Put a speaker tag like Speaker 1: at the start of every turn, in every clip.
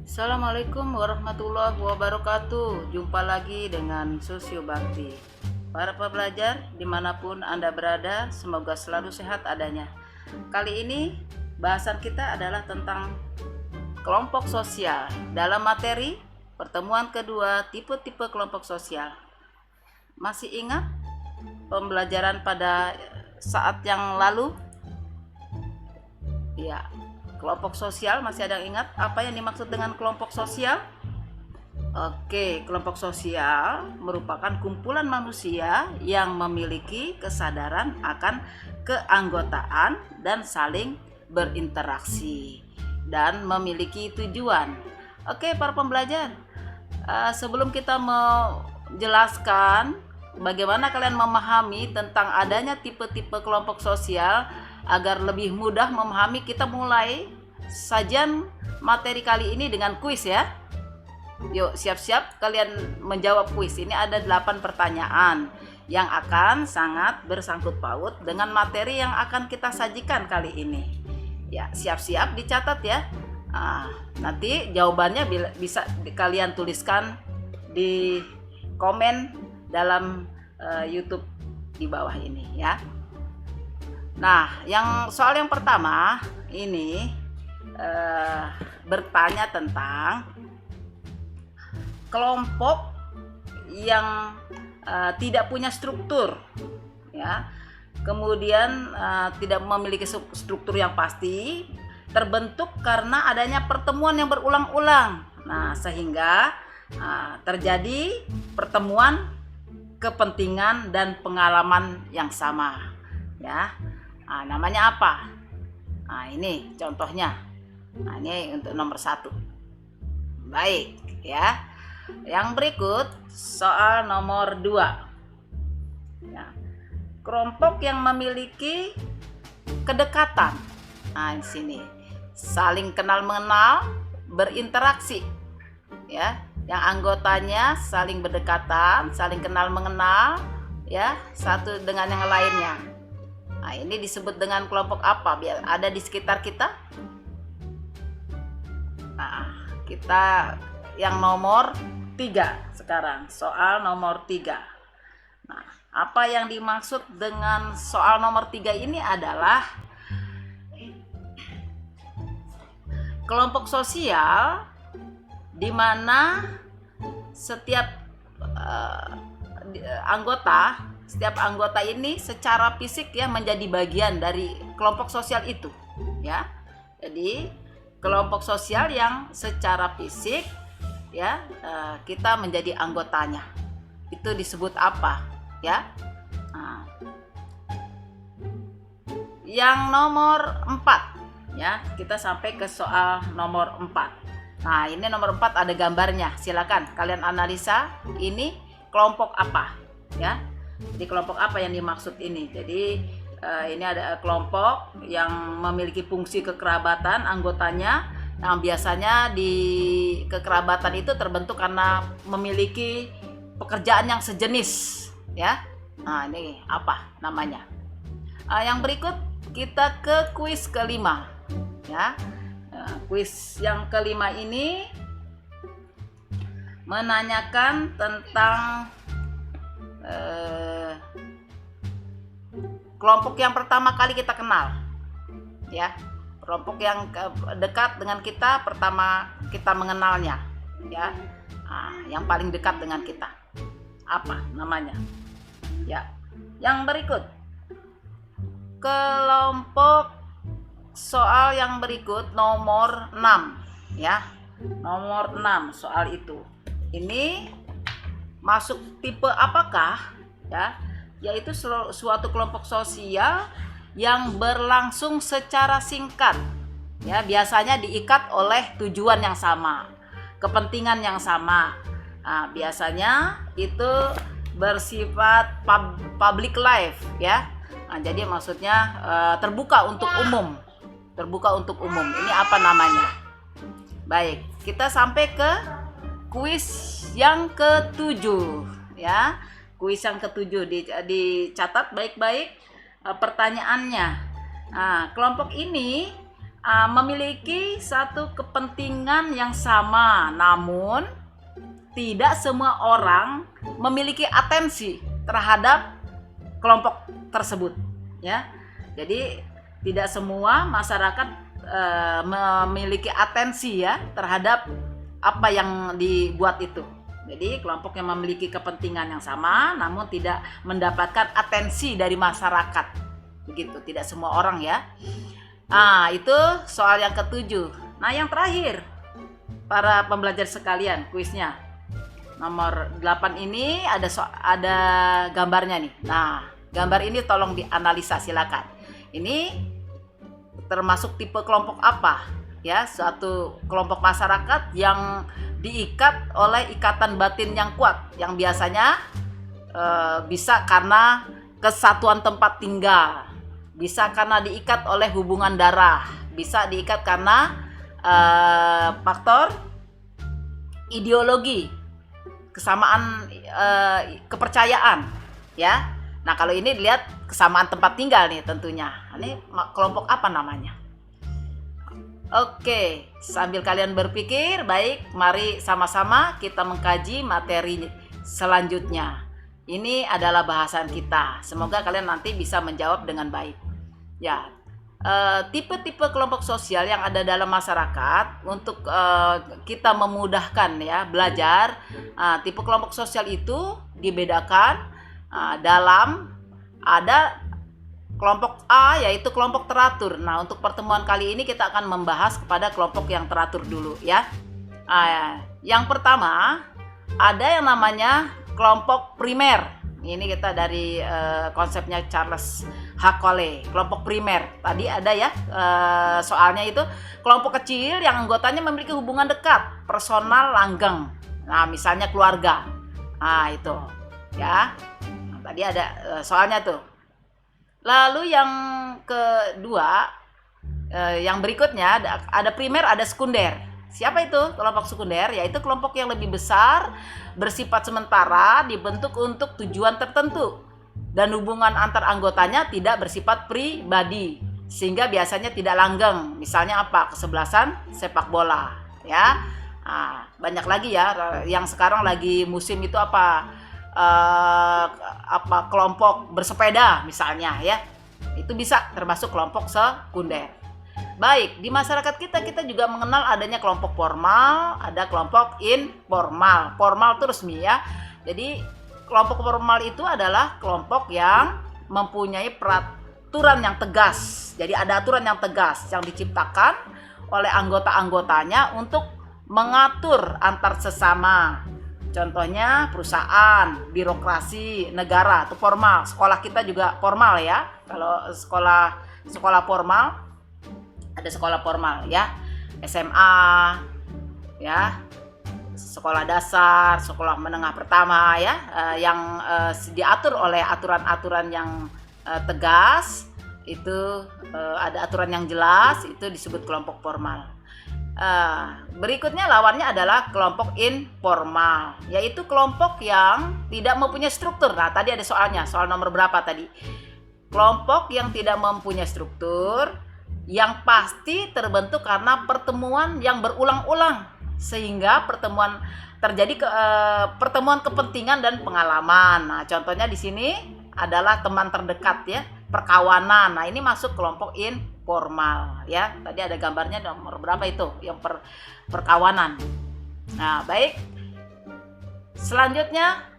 Speaker 1: Assalamualaikum warahmatullahi wabarakatuh. Jumpa lagi dengan Sosio Bakti. Para pembelajar dimanapun Anda berada, semoga selalu sehat adanya. Kali ini bahasan kita adalah tentang kelompok sosial dalam materi pertemuan kedua tipe-tipe kelompok sosial. Masih ingat pembelajaran pada saat yang lalu? Ya, kelompok sosial, masih ada yang ingat apa yang dimaksud dengan kelompok sosial? Oke, kelompok sosial merupakan kumpulan manusia yang memiliki kesadaran akan keanggotaan dan saling berinteraksi dan memiliki tujuan. Oke, para pembelajar, sebelum kita menjelaskan bagaimana kalian memahami tentang adanya tipe-tipe kelompok sosial agar lebih mudah memahami, kita mulai sajian materi kali ini dengan kuis ya. Yuk, siap-siap kalian menjawab kuis. Ini ada 8 pertanyaan yang akan sangat bersangkut paut dengan materi yang akan kita sajikan kali ini. Ya, siap-siap dicatat ya. Nanti jawabannya bisa kalian tuliskan di komen dalam YouTube di bawah ini ya. Nah, soal yang pertama ini bertanya tentang kelompok yang tidak punya struktur, ya. Kemudian tidak memiliki struktur yang pasti, terbentuk karena adanya pertemuan yang berulang-ulang. Nah, sehingga terjadi pertemuan kepentingan dan pengalaman yang sama, ya. Namanya apa? Ini contohnya. Ini untuk nomor 1. Baik, ya. Yang berikut soal nomor 2. Ya. Kelompok yang memiliki kedekatan. Di sini saling kenal mengenal, berinteraksi. Ya, yang anggotanya saling berdekatan, saling kenal mengenal, ya, satu dengan yang lainnya. Ini disebut dengan kelompok apa? Biar ada di sekitar kita. Kita yang nomor 3 sekarang, soal nomor 3. Apa yang dimaksud dengan soal nomor 3 ini adalah kelompok sosial di mana setiap anggota ini secara fisik ya menjadi bagian dari kelompok sosial itu, ya. Jadi kelompok sosial yang secara fisik ya kita menjadi anggotanya, itu disebut apa ya? Yang nomor 4 ya, kita sampai ke soal nomor 4. Ini nomor 4 ada gambarnya, silakan kalian analisa ini kelompok apa ya. Jadi kelompok apa yang dimaksud ini? Jadi ini ada kelompok yang memiliki fungsi kekerabatan anggotanya. Biasanya di kekerabatan itu terbentuk karena memiliki pekerjaan yang sejenis ya. Ini apa namanya? Yang berikut kita ke kuis kelima ya. Kuis yang kelima ini menanyakan tentang kelompok yang pertama kali kita kenal ya, kelompok yang dekat dengan kita pertama kita mengenalnya ya. Yang paling dekat dengan kita apa namanya ya. Yang berikut kelompok soal yang berikut nomor 6 ya, nomor 6 soal itu. Ini masuk tipe apakah ya? Yaitu suatu kelompok sosial yang berlangsung secara singkat ya, biasanya diikat oleh tujuan yang sama, kepentingan yang sama. Biasanya itu bersifat public life ya. Jadi maksudnya terbuka untuk umum. Ini apa namanya? Baik, kita sampai ke kuis yang ke-7 ya. Kuis yang ke-7 dicatat baik-baik pertanyaannya. Kelompok ini memiliki satu kepentingan yang sama, namun tidak semua orang memiliki atensi terhadap kelompok tersebut, ya. Jadi tidak semua masyarakat memiliki atensi ya terhadap apa yang dibuat itu. Jadi kelompok yang memiliki kepentingan yang sama namun tidak mendapatkan atensi dari masyarakat. Begitu, tidak semua orang ya. Nah, itu soal yang ketujuh. Nah, yang terakhir, para pembelajar sekalian, kuisnya. Nomor 8 ini ada gambarnya nih. Nah, gambar ini tolong dianalisa, silakan. Ini termasuk tipe kelompok apa? Ya, suatu kelompok masyarakat yang diikat oleh ikatan batin yang kuat, yang biasanya bisa karena kesatuan tempat tinggal, bisa karena diikat oleh hubungan darah, bisa diikat karena faktor ideologi, kesamaan kepercayaan, ya. Nah, kalau ini dilihat kesamaan tempat tinggal nih tentunya. Ini kelompok apa namanya? Oke, sambil kalian berpikir, baik, mari sama-sama kita mengkaji materi selanjutnya. Ini adalah bahasan kita. Semoga kalian nanti bisa menjawab dengan baik. Ya, tipe-tipe kelompok sosial yang ada dalam masyarakat untuk kita memudahkan ya belajar. Tipe kelompok sosial itu dibedakan dalam ada kelompok A, yaitu kelompok teratur. Nah, untuk pertemuan kali ini kita akan membahas kepada kelompok yang teratur dulu ya. Yang pertama ada yang namanya kelompok primer. Ini kita dari konsepnya Charles Hakole, kelompok primer. Tadi ada ya soalnya itu kelompok kecil yang anggotanya memiliki hubungan dekat, personal, langgeng. Nah, misalnya keluarga. Nah, itu ya. Nah, tadi ada soalnya tuh. Lalu yang kedua, yang berikutnya ada primer, ada sekunder. Siapa itu kelompok sekunder? Yaitu kelompok yang lebih besar, bersifat sementara, dibentuk untuk tujuan tertentu, dan hubungan antar anggotanya tidak bersifat pribadi, sehingga biasanya tidak langgeng. Misalnya apa? Kesebelasan sepak bola, ya. Nah, banyak lagi ya. Yang sekarang lagi musim itu apa? Kelompok bersepeda misalnya ya. Itu bisa termasuk kelompok sekunder. Baik, di masyarakat kita juga mengenal adanya kelompok formal, ada kelompok informal. Formal itu resmi ya. Jadi kelompok formal itu adalah kelompok yang mempunyai peraturan yang tegas. Jadi ada aturan yang tegas yang diciptakan oleh anggota-anggotanya untuk mengatur antar sesama. Contohnya perusahaan, birokrasi, negara itu formal. Sekolah kita juga formal ya. Kalau sekolah formal, ada sekolah formal ya, SMA ya, sekolah dasar, sekolah menengah pertama ya, yang diatur oleh aturan-aturan yang tegas. Itu ada aturan yang jelas, itu disebut kelompok formal. Berikutnya lawannya adalah kelompok informal, yaitu kelompok yang tidak mempunyai struktur. Nah, tadi ada soalnya, soal nomor berapa tadi? Kelompok yang tidak mempunyai struktur, yang pasti terbentuk karena pertemuan yang berulang-ulang, sehingga terjadi pertemuan kepentingan dan pengalaman. Nah, contohnya di sini adalah teman terdekat ya, perkawanan. Nah, ini masuk kelompok informal ya. Tadi ada gambarnya nomor berapa itu yang perkawanan. Nah, baik. Selanjutnya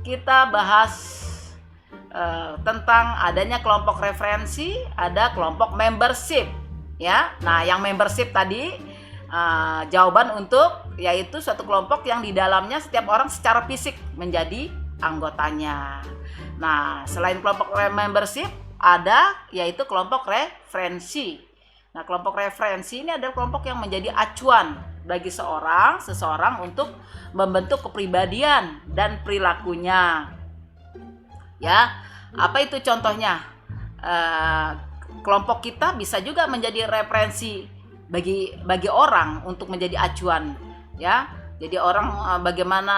Speaker 1: kita bahas tentang adanya kelompok referensi, ada kelompok membership ya. Nah, yang membership tadi jawaban untuk yaitu suatu kelompok yang di dalamnya setiap orang secara fisik menjadi anggotanya. Nah, selain kelompok membership ada yaitu kelompok referensi. Nah, kelompok referensi ini adalah kelompok yang menjadi acuan bagi seseorang untuk membentuk kepribadian dan perilakunya. Ya, apa itu contohnya? Kelompok kita bisa juga menjadi referensi bagi orang untuk menjadi acuan, ya. Jadi orang bagaimana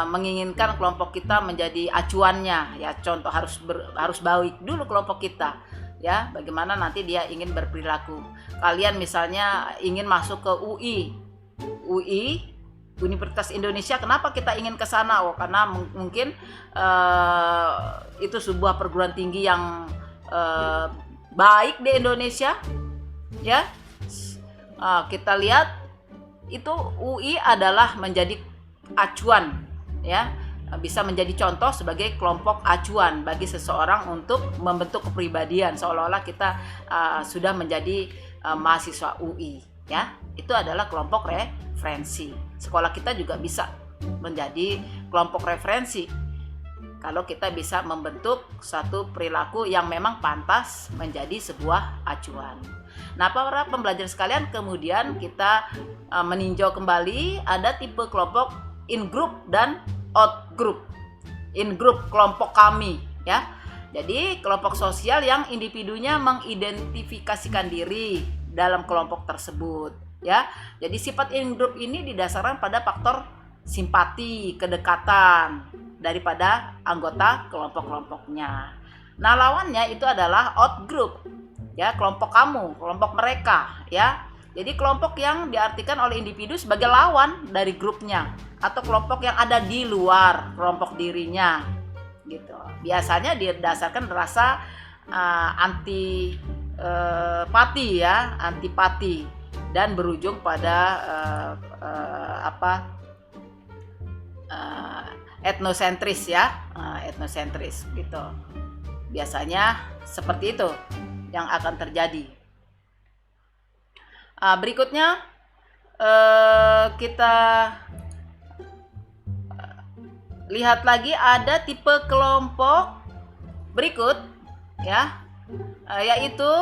Speaker 1: menginginkan kelompok kita menjadi acuannya, ya. Contoh harus baik dulu kelompok kita, ya, bagaimana nanti dia ingin berperilaku. Kalian misalnya ingin masuk ke UI Universitas Indonesia, kenapa kita ingin ke sana? Oh, karena mungkin itu sebuah perguruan tinggi yang baik di Indonesia, ya. Kita lihat itu UI adalah menjadi acuan, ya, bisa menjadi contoh sebagai kelompok acuan bagi seseorang untuk membentuk kepribadian, seolah-olah kita sudah menjadi mahasiswa UI, ya. Itu adalah kelompok referensi. Sekolah kita juga bisa menjadi kelompok referensi kalau kita bisa membentuk satu perilaku yang memang pantas menjadi sebuah acuan. Nah, para pembelajar sekalian, kemudian kita meninjau kembali ada tipe kelompok in group dan out group. In group, kelompok kami, ya. Jadi kelompok sosial yang individunya mengidentifikasikan diri dalam kelompok tersebut, ya. Jadi sifat in group ini didasarkan pada faktor simpati, kedekatan daripada anggota kelompok-kelompoknya. Nah, lawannya itu adalah out group, ya, kelompok kamu, kelompok mereka, ya. Jadi kelompok yang diartikan oleh individu sebagai lawan dari grupnya, atau kelompok yang ada di luar kelompok dirinya, gitu. Biasanya didasarkan rasa antipati, ya, antipati, dan berujung pada etnosentris, ya, etnosentris, gitu. Biasanya seperti itu yang akan terjadi. Berikutnya kita lihat lagi ada tipe kelompok berikut, ya, yaitu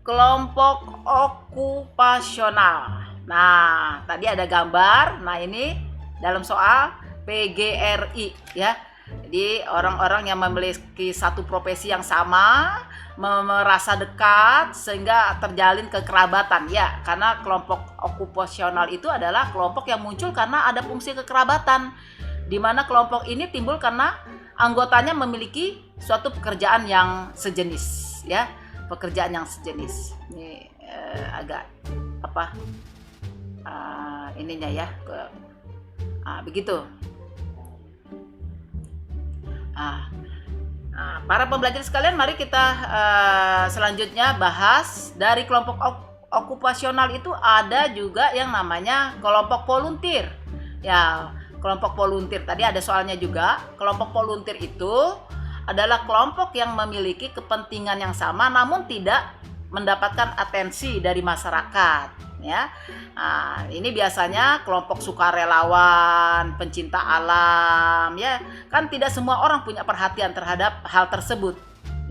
Speaker 1: kelompok okupasional. Nah, tadi ada gambar. Nah, ini dalam soal PGRI, ya. Jadi orang-orang yang memiliki satu profesi yang sama, merasa dekat sehingga terjalin kekerabatan, ya, karena kelompok okupasional itu adalah kelompok yang muncul karena ada fungsi kekerabatan, di mana kelompok ini timbul karena anggotanya memiliki suatu pekerjaan yang sejenis, ya, pekerjaan yang sejenis. Ini agak ininya, ya, begitu. Para pembelajar sekalian, mari kita selanjutnya bahas dari kelompok okupasional. Itu ada juga yang namanya kelompok volunteer, ya. Kelompok volunteer tadi ada soalnya juga. Kelompok volunteer itu adalah kelompok yang memiliki kepentingan yang sama namun tidak mendapatkan atensi dari masyarakat, ya. Ini biasanya kelompok sukarelawan, pencinta alam, ya. Kan tidak semua orang punya perhatian terhadap hal tersebut,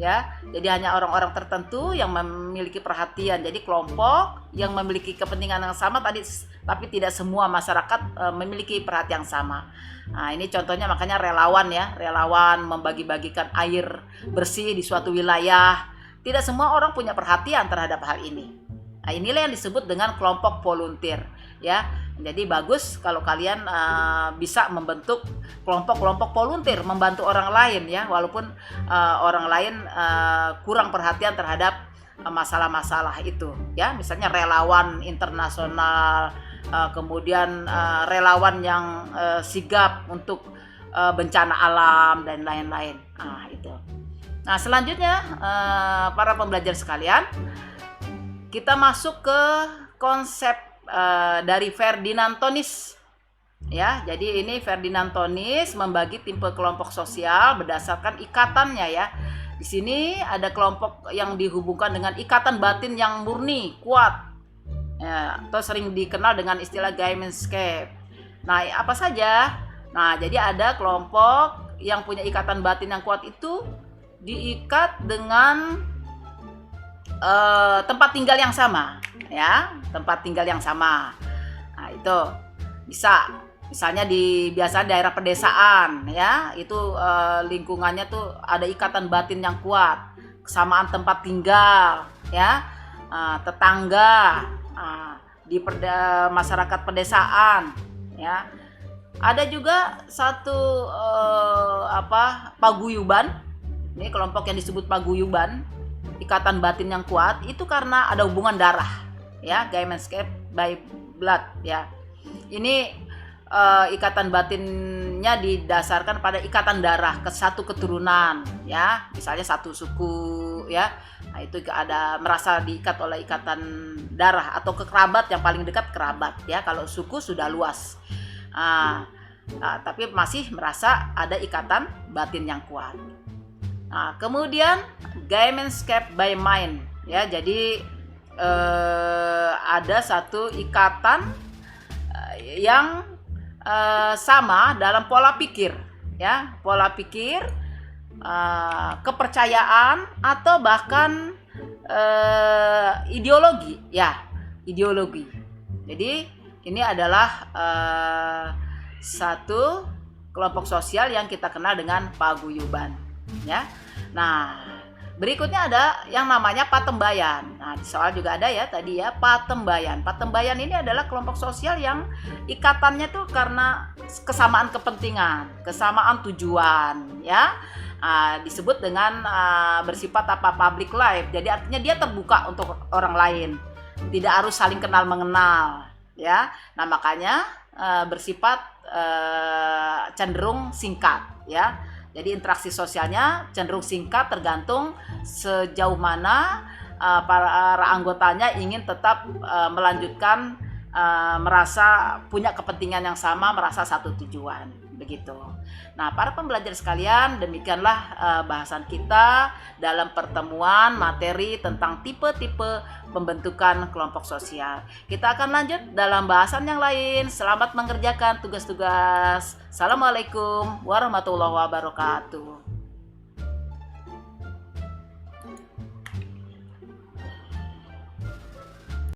Speaker 1: ya. Jadi hanya orang-orang tertentu yang memiliki perhatian. Jadi kelompok yang memiliki kepentingan yang sama tadi, tapi tidak semua masyarakat memiliki perhatian yang sama. Nah, ini contohnya makanya relawan, ya. Relawan membagi-bagikan air bersih di suatu wilayah. Tidak semua orang punya perhatian terhadap hal ini. Nah, inilah yang disebut dengan kelompok volunteer, ya. Jadi bagus kalau kalian bisa membentuk kelompok-kelompok volunteer, membantu orang lain, ya, walaupun orang lain kurang perhatian terhadap masalah-masalah itu, ya. Misalnya relawan internasional, kemudian relawan yang sigap untuk bencana alam dan lain-lain. Itu. Nah, selanjutnya para pembelajar sekalian, kita masuk ke konsep dari Ferdinand Tonis, ya. Jadi ini Ferdinand Tonis membagi tipe kelompok sosial berdasarkan ikatannya, ya. Di sini ada kelompok yang dihubungkan dengan ikatan batin yang murni, kuat, ya, atau sering dikenal dengan istilah Gemeinschaft. Nah, apa saja? Nah, jadi ada kelompok yang punya ikatan batin yang kuat itu diikat dengan tempat tinggal yang sama, ya, tempat tinggal yang sama. Nah, itu bisa, misalnya biasa daerah pedesaan, ya, itu lingkungannya tuh ada ikatan batin yang kuat, kesamaan tempat tinggal, ya, tetangga, di masyarakat pedesaan, ya. Ada juga satu paguyuban. Ini kelompok yang disebut paguyuban, ikatan batin yang kuat itu karena ada hubungan darah, ya, Gaimenscape by blood, ya. Ini ikatan batinnya didasarkan pada ikatan darah ke satu keturunan, ya, misalnya satu suku, ya. Nah, itu ada merasa diikat oleh ikatan darah, atau ke kerabat yang paling dekat kerabat, ya. Kalau suku sudah luas, tapi masih merasa ada ikatan batin yang kuat. Nah, kemudian Gaimenscape by mind, ya. Jadi ada satu ikatan yang sama dalam pola pikir, ya, pola pikir, kepercayaan, atau bahkan ideologi, ya, ideologi. Jadi ini adalah satu kelompok sosial yang kita kenal dengan paguyuban, ya. Nah, berikutnya ada yang namanya patembayan. Nah, di soal juga ada, ya, tadi, ya, patembayan. Patembayan ini adalah kelompok sosial yang ikatannya tuh karena kesamaan kepentingan, kesamaan tujuan, ya. Disebut dengan bersifat public life. Jadi artinya dia terbuka untuk orang lain, tidak harus saling kenal mengenal, ya. Nah, makanya bersifat cenderung singkat, ya. Jadi interaksi sosialnya cenderung singkat, tergantung sejauh mana para anggotanya ingin tetap melanjutkan, merasa punya kepentingan yang sama, merasa satu tujuan, begitu. Nah, para pembelajar sekalian, demikianlah bahasan kita dalam pertemuan materi tentang tipe-tipe pembentukan kelompok sosial. Kita akan lanjut dalam bahasan yang lain. Selamat mengerjakan tugas-tugas. Assalamualaikum warahmatullahi wabarakatuh.